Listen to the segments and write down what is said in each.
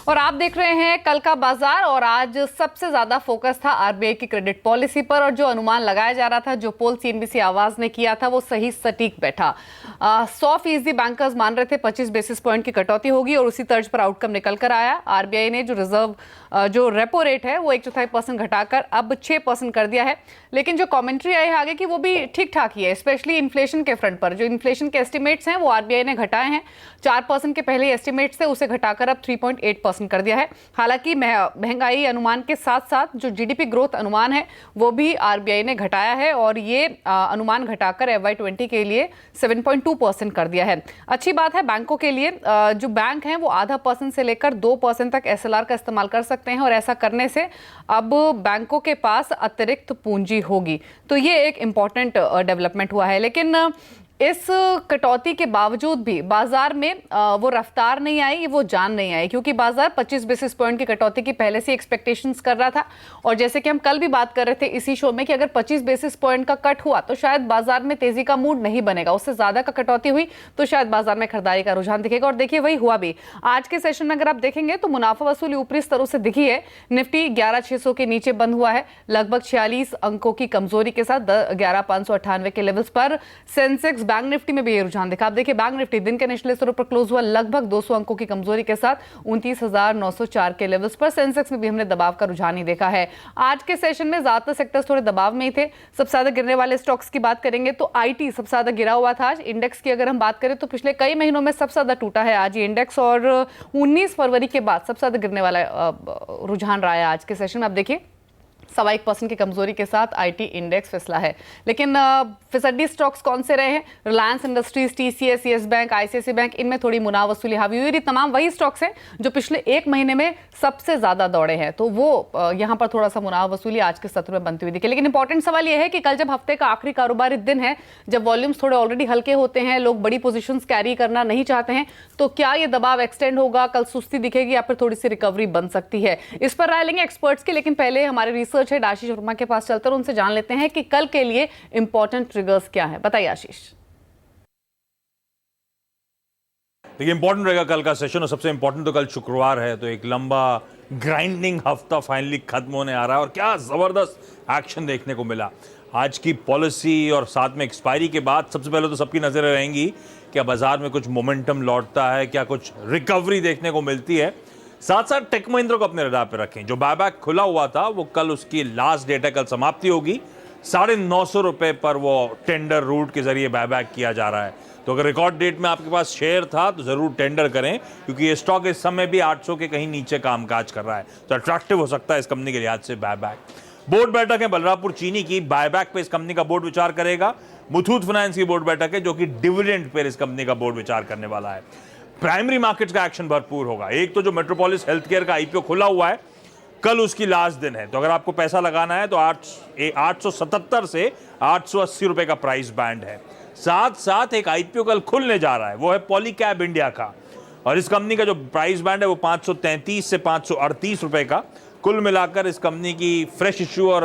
और आप देख रहे हैं कल का बाजार। और आज सबसे ज्यादा फोकस था आरबीआई की क्रेडिट पॉलिसी पर, और जो अनुमान लगाया जा रहा था, जो पोल सीएनबीसी आवाज ने किया था, वो सही सटीक बैठा। 100% बैंकर्स मान रहे थे 25 बेसिस पॉइंट की कटौती होगी, और उसी तर्ज पर आउटकम निकल कर आया। आरबीआई ने जो रेपो रेट है वो 1/4% घटाकर अब 6% कर दिया है। लेकिन जो कमेंट्री आई है आगे की, वो भी ठीक ठाक ही है, स्पेशली इन्फ्लेशन के फ्रंट पर। जो इन्फ्लेशन के एस्टिमेट्स हैं वो आरबीआई ने घटाए हैं। 4% के पहले एस्टिमेट्स थे, उसे घटाकर अब 3.8% कर दिया है। हालांकि महंगाई अनुमान के साथ साथ जो जीडीपी ग्रोथ अनुमान है वो भी आरबीआई ने घटाया है, और ये अनुमान घटाकर FY20 के लिए 7.2% कर दिया है। अच्छी बात है बैंकों के लिए। जो बैंक हैं वो 0.5% से लेकर 2% तक एसएलआर का इस्तेमाल कर सकते हैं, और ऐसा करने से अब बैंकों के पास अतिरिक्त पूंजी होगी। तो ये एक इंपॉर्टेंट डेवलपमेंट हुआ है। लेकिन इस कटौती के बावजूद भी बाजार में वो रफ्तार नहीं आई, वो जान नहीं आई, क्योंकि बाजार 25 बेसिस पॉइंट की कटौती की पहले से एक्सपेक्टेशंस कर रहा था। और जैसे कि हम कल भी बात कर रहे थे इसी शो में कि अगर 25 बेसिस पॉइंट का कट हुआ तो शायद बाजार में तेजी का मूड नहीं बनेगा, उससे ज्यादा का कटौती हुई तो शायद बाजार में खरीदारी का रुझान दिखेगा। और देखिए वही हुआ भी। आज के सेशन में अगर आप देखेंगे तो मुनाफा वसूली ऊपरी स्तरों से दिखी है। निफ्टी 11,600 के नीचे बंद हुआ है, लगभग 46 अंकों की कमजोरी के साथ 11,598 के लेवल्स पर। सेंसेक्स बैंक निफ्टी में भी ये रुझान देखा। आप देखिए बैंक निफ्टी दिन के निचले स्तरों पर क्लोज हुआ लगभग 200 अंकों की कमजोरी के साथ 29,904 के लेवल्स पर। सेंसेक्स में भी हमने दबाव का रुझान ही देखा है। आज के सेशन में ज्यादातर सेक्टर्स थोड़े दबाव में ही थे। सबसे ज्यादा गिरने वाले स्टॉक्स की बात करेंगे तो आईटी सबसे ज्यादा गिरा हुआ था आज। इंडेक्स की अगर हम बात करें तो पिछले कई महीनों में सबसे ज्यादा टूटा है आज ये इंडेक्स, और 19 फरवरी के बाद सबसे ज्यादा गिरने वाला रुझान रहा है आज के सेशन में। आप देखिए 1.25% की कमजोरी के साथ आईटी इंडेक्स फिसला है। लेकिन फिसड्डी स्टॉक्स कौन से रहे हैं? Reliance industries, TCS, yes bank, ICICI bank, इनमें थोड़ी मुनाफा वसूली हावी हुई। तमाम वही स्टॉक्स हैं जो पिछले एक महीने में सबसे ज्यादा दौड़े हैं, तो वो यहां पर थोड़ा सा मुनाफा वसूली आज के सत्र में बनती हुई दिखी। लेकिन इंपॉर्टेंट सवाल यह है कि कल जब हफ्ते का आखिरी कारोबारी दिन है, जब वॉल्यूम्स थोड़े ऑलरेडी हल्के होते हैं, लोग बड़ी पोजीशंस कैरी करना नहीं चाहते हैं, तो क्या ये दबाव एक्सटेंड होगा? कल सुस्ती दिखेगी या फिर थोड़ी सी रिकवरी बन सकती है? इस पर राय लेंगे एक्सपर्ट्स की। लेकिन पहले हमारे रिसर्च हेड आशीष वर्मा के पास चलते हैं, उनसे जान लेते हैं कि कल के लिए इंपॉर्टेंट ट्रिगर्स क्या है। बताइए आशीष। देखिए इंपॉर्टेंट रहेगा कल का सेशन, और सबसे इंपॉर्टेंट तो कल शुक्रवार है, तो एक लंबा ग्राइंडिंग हफ्ता फाइनली खत्म होने आ रहा है, और क्या जबरदस्त एक्शन देखने को मिला आज की पॉलिसी और साथ में एक्सपायरी के बाद। सबसे पहले तो सबकी नजरें रहेंगी क्या बाजार में कुछ मोमेंटम लौटता है, क्या कुछ रिकवरी देखने को मिलती है। साथ साथ टेक महिंद्रा को अपने रडार पर रखें। जो बायबैक खुला हुआ था वो कल उसकी लास्ट डेट है, कल समाप्ति होगी। 950 रुपए पर वो टेंडर रूट के जरिए बायबैक किया जा रहा है। तो अगर रिकॉर्ड डेट में आपके पास शेयर था तो जरूर टेंडर करें, क्योंकि ये स्टॉक इस समय भी 800 के कहीं नीचे कामकाज कर रहा है, तो अट्रैक्टिव हो सकता है इस कंपनी के लिहाज से बायबैक। बोर्ड बैठक है बलरामपुर चीनी की, बायबैक पे इस कंपनी का बोर्ड विचार करेगा। मुथूट फाइनेंस की बोर्ड बैठक है जो कि डिविडेंड पर इस कंपनी का बोर्ड विचार करने वाला है। प्राइमरी मार्केट्स का एक्शन भरपूर होगा। एक तो जो मेट्रोपोलिस हेल्थ केयर का आईपीओ खुला हुआ है, कल उसकी लास्ट दिन है, तो अगर आपको पैसा लगाना है तो 877 से 880 रुपए का प्राइस बैंड है। साथ साथ एक आईपीओ कल खुलने जा रहा है, वो है पॉलीकैब इंडिया का, और इस कंपनी का जो प्राइस बैंड है वो 533 से 538 रुपए का। कुल मिलाकर इस कंपनी की फ्रेश इश्यू और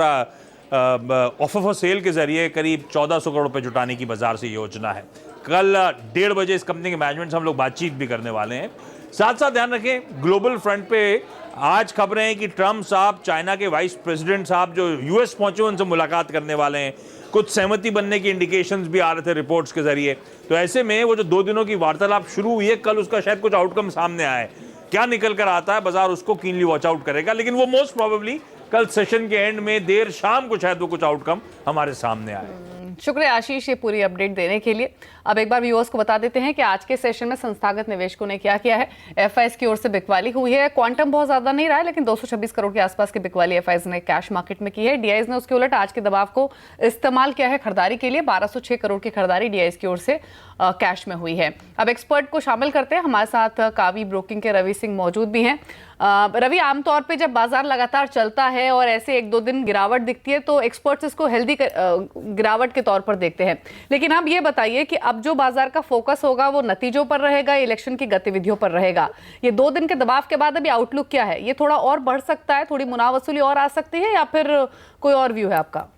ऑफर फॉर सेल के जरिए करीब 1400 करोड़ रुपए जुटाने की बाजार से योजना है। कल 1:30 बजे इस कंपनी के मैनेजमेंट से हम लोग बातचीत भी करने वाले हैं। साथ साथ ध्यान रखें ग्लोबल फ्रंट पे आज खबरें हैं कि ट्रंप साहब, चाइना के वाइस प्रेसिडेंट साहब जो यूएस पहुंचे उनसे मुलाकात करने वाले हैं। कुछ सहमति बनने की इंडिकेशंस भी आ रहे थे रिपोर्ट्स के जरिए। तो ऐसे में वो जो 2 दिनों की वार्तालाप शुरू हुई है, कल उसका शायद कुछ आउटकम सामने आए। क्या निकल कर आता है, बाजार उसको कीनली वॉच आउट करेगा। लेकिन वो मोस्ट प्रोबेबली कल सेशन के एंड में देर शाम को शायद वो कुछ आउटकम हमारे सामने आए। शुक्रिया आशीष ये पूरी अपडेट देने के लिए। अब एक बार व्यूअर्स को बता देते हैं कि आज के सेशन में संस्थागत निवेशकों ने क्या किया है। एफआईएस की ओर से बिकवाली हुई है। क्वांटम बहुत ज्यादा नहीं रहा है, लेकिन 226 करोड़ के आसपास की बिकवाली एफआईएस ने कैश मार्केट में की है। डीआईज ने उसके उलट आज के दबाव को इस्तेमाल किया है खरीदारी के लिए। 1206 करोड़ की खरीदारी डीआईज की ओर से कैश में हुई है। अब एक्सपर्ट को शामिल करते हैं। हमारे साथ कावी ब्रोकिंग के रवि सिंह मौजूद भी हैं। रवि, आमतौर पे जब बाजार लगातार चलता है और ऐसे 1-2 दिन गिरावट दिखती है तो एक्सपर्ट्स इसको हेल्दी गिरावट के तौर पर देखते हैं, लेकिन अब ये बताइए कि अब जो बाजार का फोकस होगा वो नतीजों पर रहेगा, इलेक्शन की गतिविधियों पर रहेगा? ये 2 दिन के दबाव के बाद अभी आउटलुक क्या है? ये थोड़ा और बढ़ सकता है, थोड़ी मुनाफा वसूली और आ सकती है, या फिर कोई और व्यू है आपका?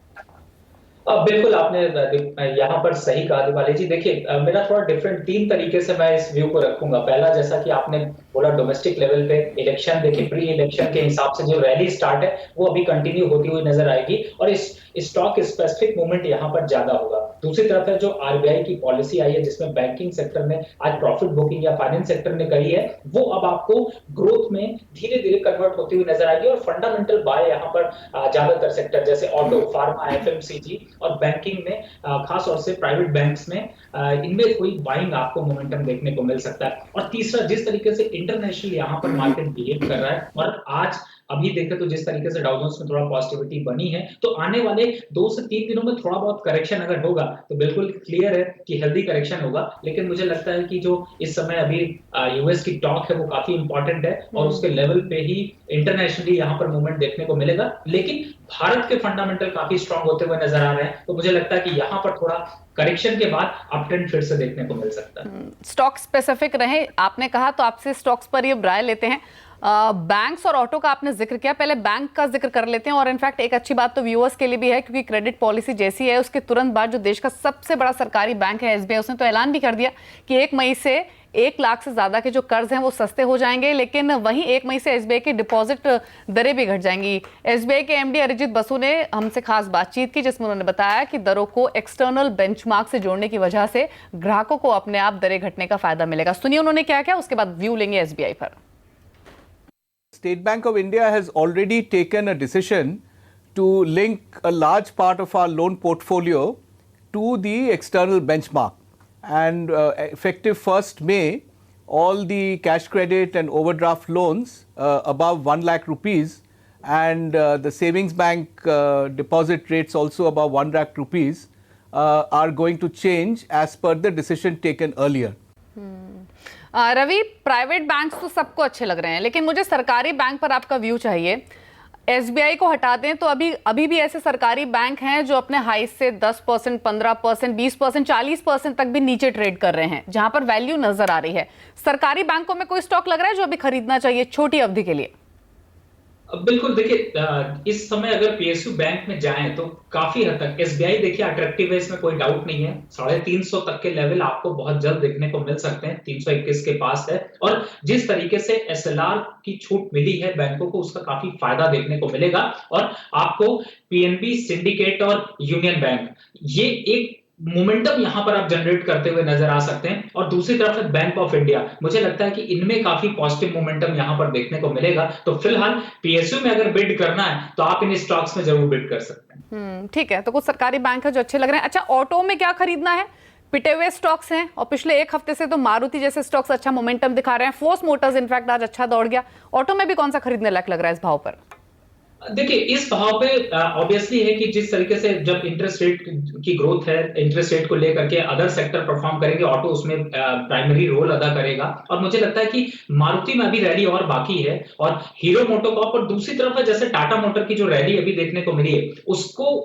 बिल्कुल आपने यहाँ पर सही कहा दिवाली जी। देखिए मेरा थोड़ा डिफरेंट 3 तरीके से मैं इस व्यू को रखूंगा। पहला, जैसा कि आपने बोला डोमेस्टिक लेवल पे इलेक्शन देखिए, प्री इलेक्शन के हिसाब से जो रैली स्टार्ट है वो अभी कंटिन्यू होती हुई नजर आएगी और इस स्टॉक स्पेसिफिक मूवमेंट यहाँ पर ज्यादा होगा। दूसरी तरफ है जो आरबीआई की पॉलिसी आई है जिसमें बैंकिंग सेक्टर ने आज प्रॉफिट बुकिंग या फाइनेंस सेक्टर ने कही है, वो अब आपको ग्रोथ में धीरे धीरे कन्वर्ट होती हुई नजर आएगी और फंडामेंटल बाय यहाँ पर ज्यादातर सेक्टर जैसे ऑटो, फार्मा, एफएमसीजी और बैंकिंग में खास तौर से प्राइवेट बैंक्स में इनमें कोई बाइंग आपको मोमेंटम देखने को मिल सकता है। और तीसरा, जिस तरीके से इंटरनेशनल यहाँ पर मार्केट बिहेव कर रहा है और आज अभी देखें तो जिस तरीके से डाउ जोन्स में थोड़ा पॉजिटिविटी बनी है, तो आने वाले 2 से 3 दिनों में थोड़ा बहुत करेक्शन अगर होगा तो बिल्कुल क्लियर है कि हेल्दी करेक्शन होगा। लेकिन मुझे लगता है कि जो इस समय अभी यूएस की टॉक है वो काफी इंपॉर्टेंट है और उसके लेवल पे ही इंटरनेशनली यहाँ पर मूवमेंट देखने को मिलेगा। लेकिन भारत के फंडामेंटल काफी स्ट्रांग होते हुए नजर आ रहे हैं, तो मुझे लगता है कि यहाँ पर थोड़ा करेक्शन के बाद अपट्रेंड फिर से देखने को मिल सकता है। स्टॉक स्पेसिफिक रहे आपने कहा, तो आपसे स्टॉक्स पर ये राय लेते हैं। बैंक्स और ऑटो का आपने जिक्र किया, पहले बैंक का जिक्र कर लेते हैं। और इनफैक्ट एक अच्छी बात तो व्यूअर्स के लिए भी है क्योंकि क्रेडिट पॉलिसी जैसी है उसके तुरंत बाद जो देश का सबसे बड़ा सरकारी बैंक है एसबीआई, उसने तो ऐलान भी कर दिया कि 1 मई से 1 लाख से ज्यादा के जो कर्ज हैं वो सस्ते हो जाएंगे। लेकिन वहीं 1 मई से एसबीआई की डिपॉजिट दरें भी घट जाएंगी। एसबीआई के एमडी अरिजीत बसु ने हमसे खास बातचीत की जिसमें उन्होंने बताया कि दरों को एक्सटर्नल बेंचमार्क से जोड़ने की वजह से ग्राहकों को अपने आप दरें घटने का फायदा मिलेगा। सुनिए उन्होंने क्या किया, उसके बाद व्यू लेंगे एसबीआई पर। State Bank of India has already taken a decision to link a large part of our loan portfolio to the external benchmark, and effective 1st May, all the cash credit and overdraft loans above 1 lakh rupees and the savings bank deposit rates also above 1 lakh rupees are going to change as per the decision taken earlier. Ravi, private banks तो सबको अच्छे लग रहे हैं लेकिन मुझे सरकारी bank पर आपका व्यू चाहिए। एसबीआई को हटा दें तो अभी भी ऐसे सरकारी बैंक हैं जो अपने हाई से 10%, 15%, 20%, 40% तक भी नीचे ट्रेड कर रहे हैं, जहां पर वैल्यू नजर आ रही है। सरकारी बैंकों में कोई स्टॉक लग रहा है जो अभी खरीदना चाहिए छोटी अवधि के लिए? बिल्कुल, देखिए इस समय अगर पीएसयू बैंक में जाएं तो काफी हद तक एसबीआई देखिए अट्रैक्टिव है, इसमें कोई डाउट नहीं है। 350 तक के लेवल आपको बहुत जल्द देखने को मिल सकते हैं, 321 के पास है। और जिस तरीके से एसएलआर की छूट मिली है बैंकों को, उसका काफी फायदा देखने को मिलेगा। और आपको पीएनबी, सिंडिकेट और यूनियन बैंक, ये एक मोमेंटम यहां पर आप जनरेट करते हुए नजर आ सकते हैं। और दूसरी तरफ है बैंक ऑफ इंडिया, मुझे लगता है कि इनमें काफी पॉजिटिव मोमेंटम यहां पर देखने को मिलेगा। तो फिलहाल पीएसयू में अगर बिड करना है तो आप इन स्टॉक्स में जरूर बिड कर सकते हैं। ठीक है, तो कुछ सरकारी बैंक है जो अच्छे लग रहे हैं। अच्छा, ऑटो में क्या खरीदना है? पिटे हुए स्टॉक्स हैं और पिछले 1 हफ्ते से तो मारुति जैसे स्टॉक्स अच्छा मोमेंटम दिखा रहे हैं। फोर्स मोटर्स इनफैक्ट आज अच्छा दौड़ गया। ऑटो में भी कौन सा खरीदने लायक लग रहा है इस भाव पर? देखिए इस भाव पे ऑब्वियसली है कि जिस तरीके से जब इंटरेस्ट रेट की ग्रोथ है, इंटरेस्ट रेट को लेकर के अदर सेक्टर परफॉर्म करेंगे, ऑटो उसमें प्राइमरी रोल अदा करेगा। और मुझे लगता है कि मारुति में अभी रैली और बाकी है और हीरो मोटोकॉर्प, और दूसरी तरफ है जैसे टाटा मोटर की जो रैली अभी देखने को मिली है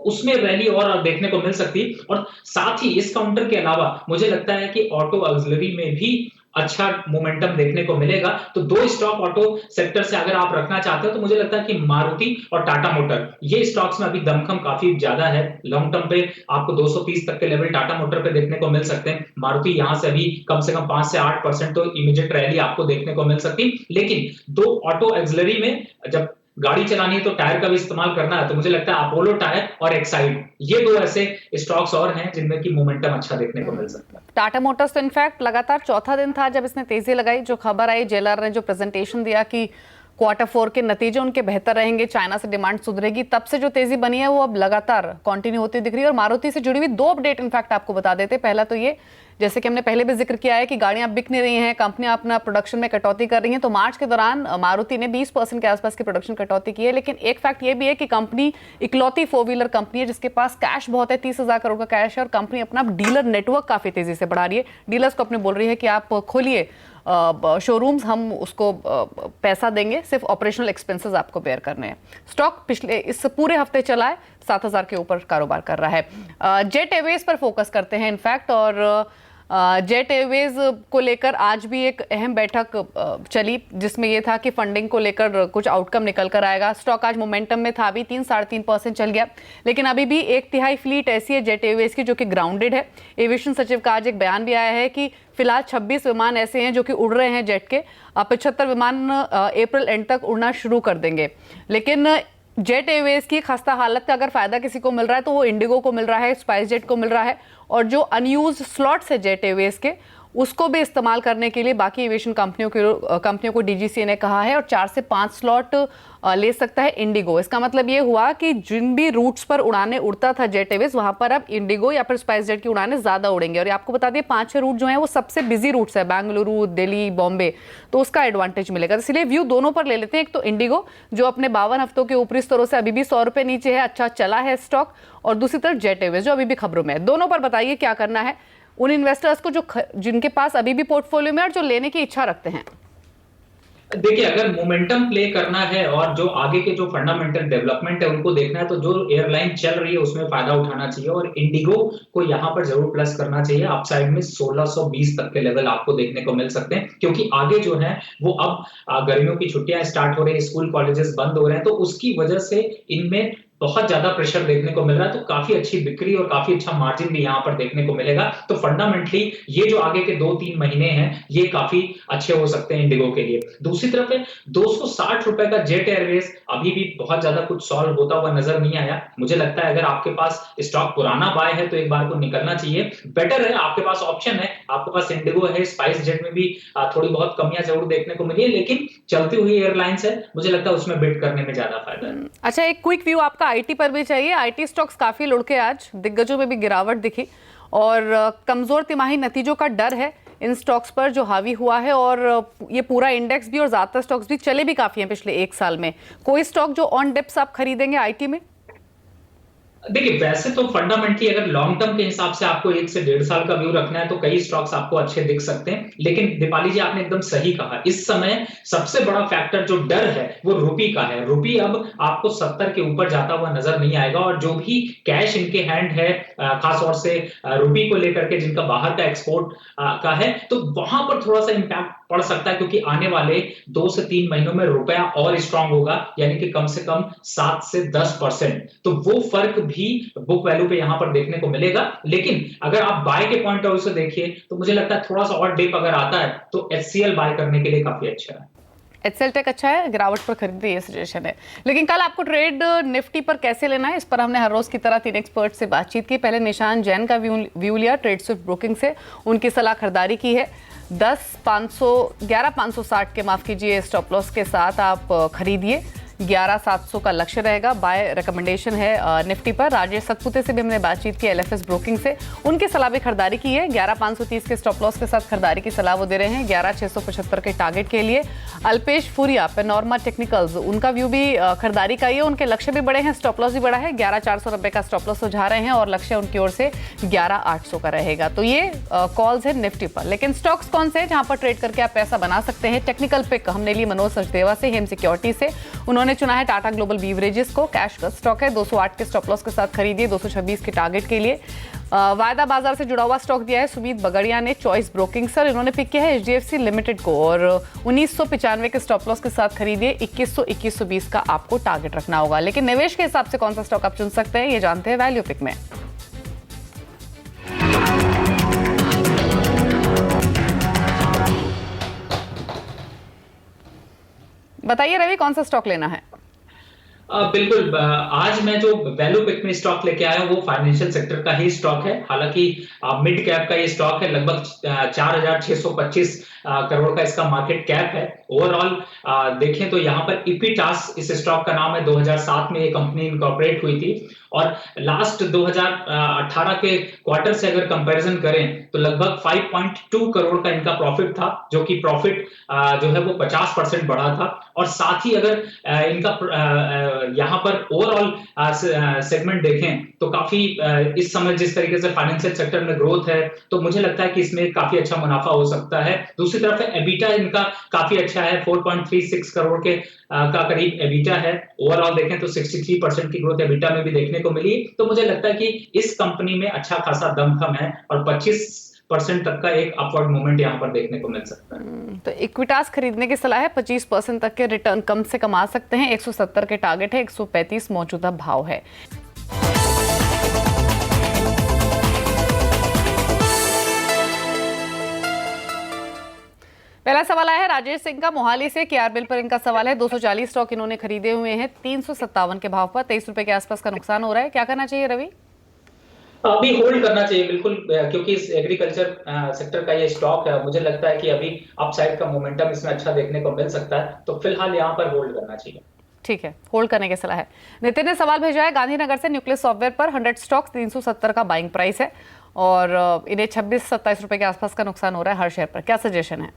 उसमें रैली और देखने को मिल सकती है। और साथ ही इस काउंटर के अलावा मुझे लगता है कि ऑटो ऑक्सिलरी में भी अच्छा मोमेंटम देखने को मिलेगा। तो 2 स्टॉक ऑटो सेक्टर से अगर आप रखना चाहते हो तो मुझे लगता है कि मारुति और टाटा मोटर, ये स्टॉक्स में अभी दमखम काफी ज्यादा है। लॉन्ग टर्म पे आपको 230 तक के लेवल टाटा मोटर पे देखने को मिल सकते हैं। मारुति यहां से अभी कम से कम 5 से 8% तो इमीडिएट रैली आपको देखने को मिल सकती है। लेकिन 2 ऑटो एक्सिलरी में जब गाड़ी चलानी है तो टायर का भी इस्तेमाल करना है, तो मुझे लगता है अपोलो टायर और एक्साइड, ये 2 ऐसे स्टॉक्स और हैं जिनमें की मोमेंटम अच्छा देखने को मिल सकता है। टाटा मोटर्स तो इनफैक्ट लगातार चौथा दिन था जब इसने तेजी लगाई। जो खबर आई, जेलर ने जो प्रेजेंटेशन दिया कि Q4 के नतीजे उनके बेहतर रहेंगे, चाइना से डिमांड सुधरेगी, तब से जो तेजी बनी है वो अब लगातार कंटिन्यू होती दिख रही है। और मारुति से जुड़ी हुई 2 अपडेट इनफैक्ट आपको बता देते। पहला तो ये, जैसे कि हमने पहले भी जिक्र किया है कि गाड़ियां बिक नहीं रही हैं, कंपनियां अपना प्रोडक्शन में कटौती कर रही हैं। तो मार्च के दौरान मारुति ने 20% के आसपास की प्रोडक्शन कटौती की है। लेकिन एक फैक्ट ये भी है कि कंपनी इकलौती 4 व्हीलर कंपनी है जिसके पास कैश बहुत है, 30,000 करोड़ का कैश है। और कंपनी अपना डीलर नेटवर्क काफी तेजी से बढ़ा रही है। डीलर्स को अपने बोल रही है कि आप खोलिए शोरूम्स, हम उसको पैसा देंगे, सिर्फ ऑपरेशनल एक्सपेंसेस आपको बेयर करने हैं। स्टॉक पिछले इस पूरे हफ्ते चला है, 7,000 के ऊपर कारोबार कर रहा है। जेट एयरवेज पर फोकस करते हैं इनफैक्ट, और जेट एयरवेज को लेकर आज भी एक अहम बैठक चली, जिसमें यह था कि फंडिंग को लेकर कुछ आउटकम निकल कर आएगा। स्टॉक आज मोमेंटम में था, भी 3-3.5% चल गया, लेकिन अभी भी 1/3 फ्लीट ऐसी है जेट एयरवेज की जो कि ग्राउंडेड है। एविएशन सचिव का आज एक बयान भी आया है कि फिलहाल 26 विमान ऐसे हैं जो कि उड़ रहे हैं जेट के, 75 विमान अप्रैल एंड तक उड़ना शुरू कर देंगे। लेकिन जेट एयरवेज की खस्ता हालत का अगर फायदा किसी को मिल रहा है तो वो इंडिगो को मिल रहा है, स्पाइस जेट को मिल रहा है, और जो अनयूज्ड स्लॉट्स है जेट एयरवेज के उसको भी इस्तेमाल करने के लिए बाकी एविएशन कंपनियों को डीजीसीए ने कहा है, और 4 से 5 स्लॉट ले सकता है इंडिगो। इसका मतलब ये हुआ कि जिन भी रूट्स पर उड़ाने उड़ता था जेट एयरवेज, वहां पर अब इंडिगो या फिर स्पाइस जेट की उड़ाने ज्यादा उड़ेंगे। और आपको बता दिए 5-6 रूट जो है वो सबसे बिजी रूट्स है, बेंगलुरु, दिल्ली, बॉम्बे, तो उसका एडवांटेज मिलेगा। इसलिए व्यू दोनों पर ले लेते हैं। एक तो इंडिगो जो अपने 52 हफ्तों के ऊपरी स्तरों से अभी भी 100 रुपए नीचे है, अच्छा चला है स्टॉक, और दूसरी तरफ जेट एयरवेज जो अभी भी खबरों में है। दोनों पर बताइए क्या करना है उन इन्वेस्टर्स को जिनके पास अभी भी पोर्टफोलियो में और जो लेने की इच्छा रखते हैं। देखिए, अगर मोमेंटम प्ले करना है और जो आगे के जो फंडामेंटल डेवलपमेंट है उनको देखना है, तो जो एयरलाइन चल रही है उसमें फायदा उठाना चाहिए, और इंडिगो को यहां पर जरूर प्लस करना चाहिए। अपसाइड में 1620 तक के लेवल आपको देखने को मिल सकते हैं, क्योंकि आगे जो है वो अब गर्मियों की छुट्टियां स्टार्ट हो रही है, स्कूल कॉलेजेस बंद हो रहे हैं, तो उसकी वजह से इनमें बहुत ज्यादा प्रेशर देखने को मिल रहा है। तो काफी अच्छी बिक्री और काफी अच्छा मार्जिन भी यहां पर देखने को मिलेगा। तो फंडामेंटली ये जो आगे के 2-3 महीने हैं ये काफी अच्छे हो सकते हैं इंडिगो के लिए। दूसरी तरफ है 260 रुपए का जेट एयरवेज अभी भी बहुत ज्यादा कुछ सॉल्व होता हुआ नजर नहीं आया। मुझे लगता है अगर आपके पास स्टॉक पुराना बाय है तो एक बार को निकलना चाहिए। बेटर है, आपके पास ऑप्शन है, आपके पास इंडिगो है, स्पाइस जेट में भी थोड़ी बहुत कमियां जरूर देखने को मिली है, लेकिन चलती हुई एयरलाइंस है, मुझे लगता है उसमें बिड करने में ज्यादा फायदा है। अच्छा, एक क्विक व्यू आपका आईटी पर भी चाहिए। आईटी स्टॉक्स काफी लुढ़के, आज दिग्गजों में भी गिरावट दिखी, और कमजोर तिमाही नतीजों का डर है इन स्टॉक्स पर जो हावी हुआ है, और ये पूरा इंडेक्स भी और ज्यादातर स्टॉक्स भी चले भी काफी हैं पिछले 1 साल में। कोई स्टॉक जो ऑन डिप्स आप खरीदेंगे आईटी में? देखिए, वैसे तो फंडामेंटली अगर लॉन्ग टर्म के हिसाब से आपको 1 से 1.5 साल का व्यू rखना है तो कई स्टॉक्स आपको अच्छे दिख सकते हैं, लेकिन दीपाली जी आपने एकदम सही कहा, इस समय सबसे बड़ा फैक्टर जो डर है वो रुपी का है। रुपी अब आपको 70 के ऊपर जाता हुआ नजर नहीं आएगा, और जो भी कैश इनके हैंड है खास तौर से रुपी को लेकर के जिनका बाहर का एक्सपोर्ट का है, तो वहां पर थोड़ा सा इंपैक्ट पड़ सकता है, क्योंकि आने वाले 2 से 3 महीनों में रुपया और स्ट्रांग होगा, यानी कि कम से कम 7 से 10%। तो वो फर्क भी बुक वैल्यू पे यहां पर देखने को मिलेगा। लेकिन अगर आप बाय के पॉइंट ऑफ व्यू से देखिए तो मुझे लगता है थोड़ा सा और डिप अगर आता है तो एचसीएल बाय करने के लिए काफी अच्छा है। एचसीएल टेक अच्छा है, गिरावट पर खरीदे, ये सजेशन है। लेकिन कल आपको ट्रेड निफ्टी पर कैसे लेना है, इस पर हमने हर रोज की तरह 3 एक्सपर्ट से बातचीत की। पहले निशान जैन का व्यू लिया ट्रेड स्विफ्ट ब्रोकिंग से, उनकी सलाह खरीदारी की है। 11,560 के माफ कीजिए स्टॉप लॉस के साथ आप खरीदिए। 11,700 का लक्ष्य रहेगा। बाय रिकमेंडेशन है निफ्टी पर। राजेश सतपुते से भी हमने बातचीत की एलएफएस ब्रोकिंग से, उनकी सलाह भी खरीदारी की है। 11,530 के स्टॉप लॉस के साथ खरीदारी की सलाह वो दे रहे हैं 11,675 के टारगेट के लिए। अल्पेश फुरिया पेनोरमा टेक्निकल्स, उनका व्यू भी खरीदारी का ही है, उनके लक्ष्य भी बड़े हैं, स्टॉप लॉस भी बड़ा है। 11,490 का स्टॉप लॉस सुझा रहे हैं और लक्ष्य उनकी ओर से 11,800 का रहेगा। तो ये कॉल्स है निफ्टी पर। लेकिन स्टॉक्स कौन से हैं जहां पर ट्रेड करके आप पैसा बना सकते हैं? टेक्निकल पिक हमने ली मनोज सचदेवा से, हेम सिक्योरिटी से। उन्होंने चुना है टाटा ग्लोबल बीवरेजेस को, कैश का स्टॉक है, 208 के स्टॉप लॉस के साथ खरीदिए 226 के टारगेट के लिए। वायदा बाजार से जुड़ा हुआ स्टॉक दिया है सुमीत बगड़िया ने, चॉइस ब्रोकिंग सर। इन्होंने पिक किया है एचडीएफसी लिमिटेड को और 1995 के स्टॉप लॉस के साथ खरीदिए। 2100-2120 का आपको टारगेट रखना होगा। लेकिन निवेश के हिसाब से कौन सा स्टॉक आप चुन सकते हैं ये जानते हैं वैल्यू पिक में। बताइए रवि, कौन सा स्टॉक लेना है? बिल्कुल, आज मैं जो वैल्यू पिक में स्टॉक लेके आया हूं वो फाइनेंशियल सेक्टर का ही स्टॉक है। हालांकि मिड कैप का ये स्टॉक है, लगभग 4,625 करोड़ का इसका मार्केट कैप है। ओवरऑल देखें तो यहाँ पर इक्विटास इस स्टॉक का नाम है। 2007 में ये कंपनी इनकॉर्पोरेट हुई थी और लास्ट 2018 के क्वार्टर से अगर कंपैरिजन करें तो लगभग 5.2 करोड़ का इनका प्रॉफिट था, जो कि प्रॉफिट जो है वो 50% बढ़ा था। और साथ ही अगर इनका यहाँ पर ओवरऑल सेगमेंट देखें तो काफी इस समय जिस तरीके से फाइनेंशियल सेक्टर में ग्रोथ है तो मुझे लगता है कि इसमें काफी अच्छा मुनाफा हो सकता है। दूसरी तरफ एबिटा इनका काफी अच्छा है, 4.36 करोड़ के का करीब एबिटा है। ओवरऑल देखें तो 63% की ग्रोथ एबिटा में भी देखने को मिली। तो मुझे लगता है कि इस कंपनी में अच्छा खासा दमखम है और 25 25% तक का एक अपवर्ड मूवमेंट यहाँ पर देखने को मिल सकता है। तो इक्विटास खरीदने की सलाह है, 25% तक के रिटर्न कम से कम आ सकते हैं। 170 के टारगेट है, 135 मौजूदा भाव है। पहला सवाल आया है राजेश सिंह का मोहाली से। केआरबिल पर इनका सवाल है, 240 स्टॉक इन्होंने खरीदे हुए हैं 357 के भाव पर, 23 रुपए के आसपास का नुकसान हो रहा है, क्या करना चाहिए रवि? अभी होल्ड करना चाहिए बिल्कुल, क्योंकि इस एग्रीकल्चर सेक्टर का ये स्टॉक है, मुझे लगता है कि अभी अपसाइड का मोमेंटम इसमें अच्छा देखने को मिल सकता है, तो फिलहाल यहाँ पर होल्ड करना चाहिए। ठीक है, होल्ड करने की सलाह है। नितिन ने सवाल भेजा है गांधीनगर से, न्यूक्लियस सॉफ्टवेयर पर 100 स्टॉक्स 370 का बाइंग प्राइस है और इन्हें 26-27 रुपए के आसपास का नुकसान हो रहा है हर शेयर पर, क्या सजेशन है?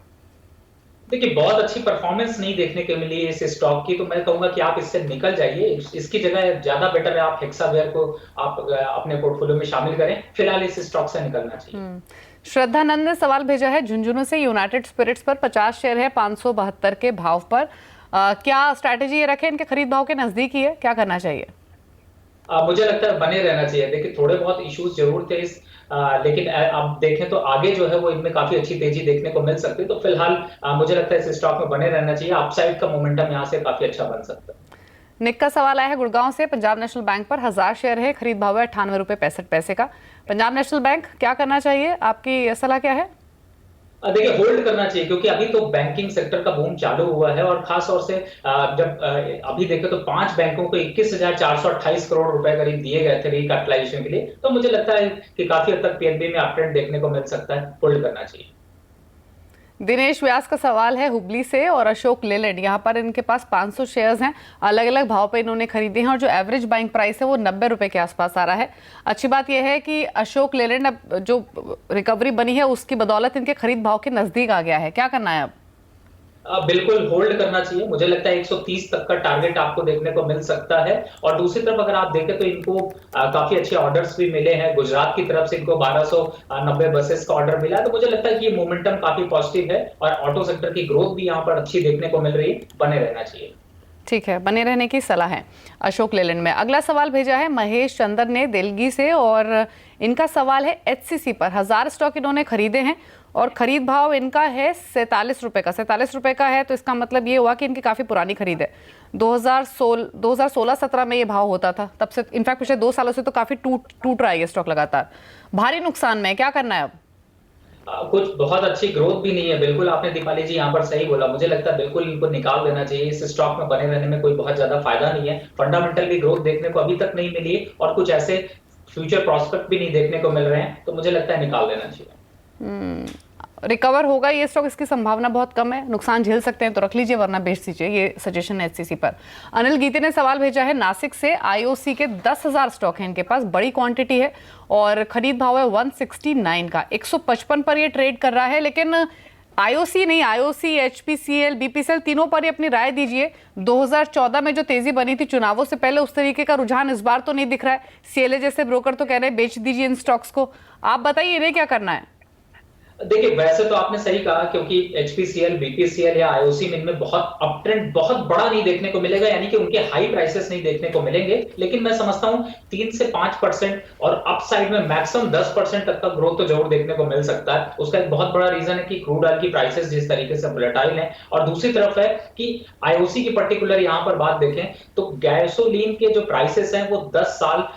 देखिए, बहुत अच्छी परफॉर्मेंस नहीं देखने को मिली है इस स्टॉक की, तो मैं कहूंगा कि आप इससे निकल जाइए। इसकी जगह ज्यादा बेटर है आप हेक्सावेयर को आप अपने पोर्टफोलियो में शामिल करें। फिलहाल इस स्टॉक से निकलना चाहिए। श्रद्धानंद ने सवाल भेजा है झुंझुनू से, यूनाइटेड स्पिरिट्स पर 50 शेयर है 572 के भाव पर, क्या स्ट्रैटेजी ये रखें? इनके खरीद भाव के नजदीक ही है, क्या करना चाहिए? मुझे लगता है बने रहना चाहिए। देखिए, थोड़े बहुत इश्यूज जरूर थे लेकिन आप देखें तो आगे जो है वो इनमें काफी अच्छी तेजी देखने को मिल सकती है, तो फिलहाल मुझे लगता है इस स्टॉक में बने रहना चाहिए। अपसाइड का मोमेंटम यहाँ से काफी अच्छा बन सकता है। निक का सवाल आया है गुड़गांव से, पंजाब नेशनल बैंक पर 1000 शेयर है, खरीद भाव है 98 रुपए 65 पैसे का। पंजाब नेशनल बैंक क्या करना चाहिए, आपकी सलाह क्या है? देखिए, होल्ड करना चाहिए, क्योंकि अभी तो बैंकिंग सेक्टर का बूम चालू हुआ है और खास तौर से जब अभी देखें तो 5 बैंकों को 21,428 करोड़ रुपए करीब दिए गए थे रिकैपिटलाइजेशन के लिए, तो मुझे लगता है कि काफी हद तक पीएनबी में अपट्रेंड देखने को मिल सकता है। होल्ड करना चाहिए। दिनेश व्यास का सवाल है हुबली से और अशोक लेलैंड, यहाँ पर इनके पास 500 शेयर्स हैं, अलग अलग भाव पे इन्होंने खरीदे हैं और जो एवरेज बाइंग प्राइस है वो 90 रुपए के आसपास आ रहा है। अच्छी बात यह है कि अशोक लेलैंड अब जो रिकवरी बनी है उसकी बदौलत इनके खरीद भाव के नजदीक आ गया है, क्या करना है अब? बिल्कुल होल्ड करना चाहिए। मुझे लगता है 130 तक का टारगेट आपको देखने को मिल सकता है। और दूसरी तरफ अगर आप देखें तो इनको काफी अच्छे ऑर्डर्स भी मिले हैं। गुजरात की तरफ से इनको 1290 बसेस का ऑर्डर मिला है, तो मुझे लगता है कि ये मोमेंटम काफी पॉजिटिव है और ऑटो सेक्टर की ग्रोथ भी यहाँ पर अच्छी देखने को मिल रही है। बने रहना चाहिए। ठीक है, बने रहने की सलाह है अशोक लेलैंड में। अगला सवाल भेजा है महेश चंद्र ने दिल्ली से और इनका सवाल है एचसीसी पर 1000 स्टॉक इन्होंने खरीदे हैं और खरीद भाव इनका है 47 रुपए का। 47 रुपए का है तो इसका मतलब ये हुआ कि इनकी काफी पुरानी खरीद है। 2016-17 में ये भाव होता था, तब से इनफैक्ट पिछले 2 सालों से तो काफी टूट रहा है ये स्टॉक लगातार। भारी नुकसान में, क्या करना है अब? कुछ बहुत अच्छी ग्रोथ भी नहीं है। बिल्कुल आपने दीपाली जी यहाँ पर सही बोला। मुझे लगता है बिल्कुल इनको निकाल देना चाहिए। इस स्टॉक में बने रहने में कोई बहुत ज्यादा फायदा नहीं है। फंडामेंटल भी ग्रोथ देखने को अभी तक नहीं मिली है और कुछ ऐसे फ्यूचर प्रोस्पेक्ट भी नहीं देखने को मिल रहे हैं, तो मुझे लगता है निकाल देना चाहिए। रिकवर होगा ये स्टॉक, इसकी संभावना बहुत कम है। नुकसान झेल सकते हैं तो रख लीजिए वरना बेच दीजिए, ये सजेशन है एचसीसी पर। अनिल गीते ने सवाल भेजा है नासिक से, आईओसी के 10,000 स्टॉक हैं इनके पास, बड़ी क्वांटिटी है और खरीद भाव है 169 का। 155 पर ये ट्रेड कर रहा है, लेकिन आईओसी नहीं, आईओसी, एचपीसीएल, बीपीसीएल तीनों पर ही अपनी राय दीजिए। 2014 में जो तेजी बनी थी चुनावों से पहले, उस तरीके का रुझान इस बार तो नहीं दिख रहा है। सीएलए जैसे ब्रोकर तो कह रहे हैं बेच दीजिए इन स्टॉक्स को, आप बताइए इन्हें क्या करना है? देखिए, वैसे तो आपने सही कहा, क्योंकि एचपीसीएल, बीपीसीएल या आईओसी में इनमें बहुत अपट्रेंड बहुत बड़ा नहीं देखने को मिलेगा, यानी कि उनके हाई प्राइसेस नहीं देखने को मिलेंगे। लेकिन मैं समझता हूं 3 से 5% और अपसाइड में मैक्सिमम 10% तक का ग्रोथ तो जरूर देखने को मिल सकता है। उसका एक बहुत बड़ा रीजन है कि क्रूड ऑयल की प्राइसेस जिस तरीके से वोलेटाइल है, और दूसरी तरफ है कि आईओसी की पर्टिकुलर यहां पर बात देखें तो गैसोलीन के जो प्राइसेस हैं वो 10 साल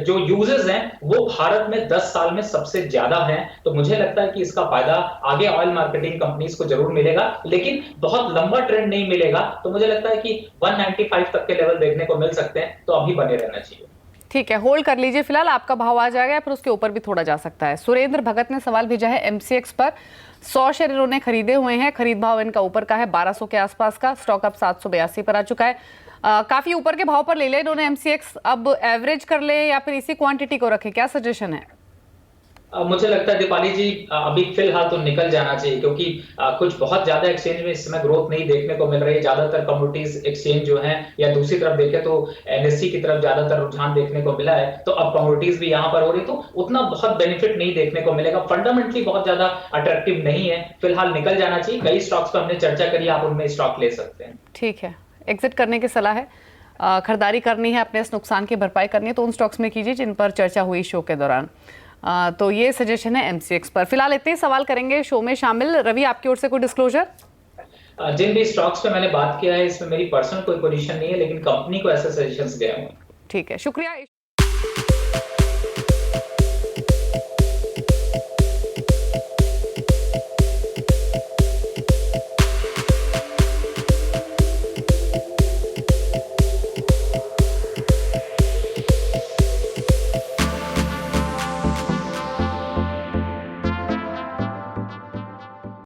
जो यूजर्स हैं वो भारत में 10 साल में सबसे ज्यादा हैं। तो मुझे लगता है कि इसका फायदा आगे ऑयल मार्केटिंग कंपनीज को जरूर मिलेगा, लेकिन बहुत लंबा ट्रेंड नहीं मिलेगा। तो मुझे लगता है कि 195 तक के लेवल देखने को मिल सकते हैं, तो अभी बने रहना चाहिए। ठीक है, होल्ड कर लीजिए फिलहाल, आपका भाव आ जाएगा, फिर उसके ऊपर भी थोड़ा जा सकता है। सुरेंद्र भगत ने सवाल भेजा है एमसीएक्स पर, 100 शेयर इन्होंने खरीदे हुए हैं, खरीद भाव इनका ऊपर का है 1200 के आसपास का, स्टॉक अब 782 पर आ चुका है। काफी ऊपर के भाव पर ले ले इन्होंने एमसीएक्स, अब एवरेज कर ले या फिर इसी क्वांटिटी को रखे, क्या सजेशन है? मुझे लगता है दीपाली जी अभी फिलहाल तो निकल जाना चाहिए, क्योंकि कुछ बहुत ज्यादा एक्सचेंज में इस समय ग्रोथ नहीं देखने को मिल रही है। ज्यादातर कमोडिटीज एक्सचेंज जो है, या दूसरी तरफ देखें तो एनएससी की तरफ ज्यादातर रुझान देखने को मिला है, तो अब कमोडिटीज भी यहाँ पर हो रही, तो उतना बहुत बेनिफिट नहीं देखने को मिलेगा। फंडामेंटली बहुत ज्यादा अट्रैक्टिव नहीं है, फिलहाल निकल जाना चाहिए। कई स्टॉक्स पर हमने चर्चा करी, आप उनमें स्टॉक ले सकते हैं। ठीक है, एग्जिट करने की सलाह है। खरीदारी करनी है, अपने इस नुकसान की भरपाई करनी है तो उन स्टॉक्स में कीजिए जिन पर चर्चा हुई शो के दौरान। तो ये सजेशन है MCX पर। फिलहाल इतने ही सवाल करेंगे शो में शामिल। रवि, आपकी ओर से कोई डिस्क्लोजर? जिन भी स्टॉक्स पे मैंने बात किया है इसमें मेरी पर्सनल कोई पोजीशन नहीं है, लेकिन कंपनी को ऐसे सजेशंस गए हैं। ठीक है, शुक्रिया।